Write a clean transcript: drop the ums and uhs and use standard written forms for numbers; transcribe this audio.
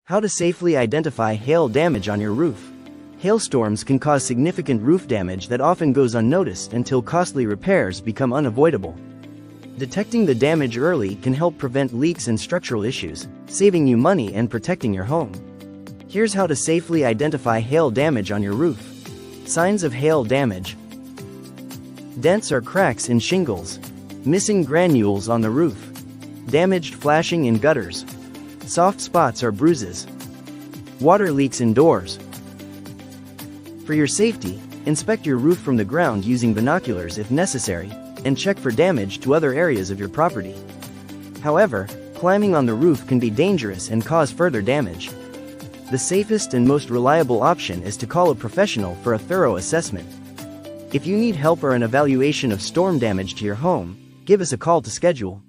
How to safely identify hail damage on your roof. Hailstorms can cause significant roof damage that often goes unnoticed until costly repairs become unavoidable. Detecting the damage early can help prevent leaks and structural issues, saving you money and protecting your home. Here's how to safely identify hail damage on your roof. Signs of hail damage. Dents or cracks in shingles. Missing granules on the roof. Damaged flashing in gutters. Soft spots or bruises. Water leaks indoors. For your safety, inspect your roof from the ground using binoculars if necessary, and check for damage to other areas of your property. However, climbing on the roof can be dangerous and cause further damage. The safest and most reliable option is to call a professional for a thorough assessment. If you need help or an evaluation of storm damage to your home, give us a call to schedule.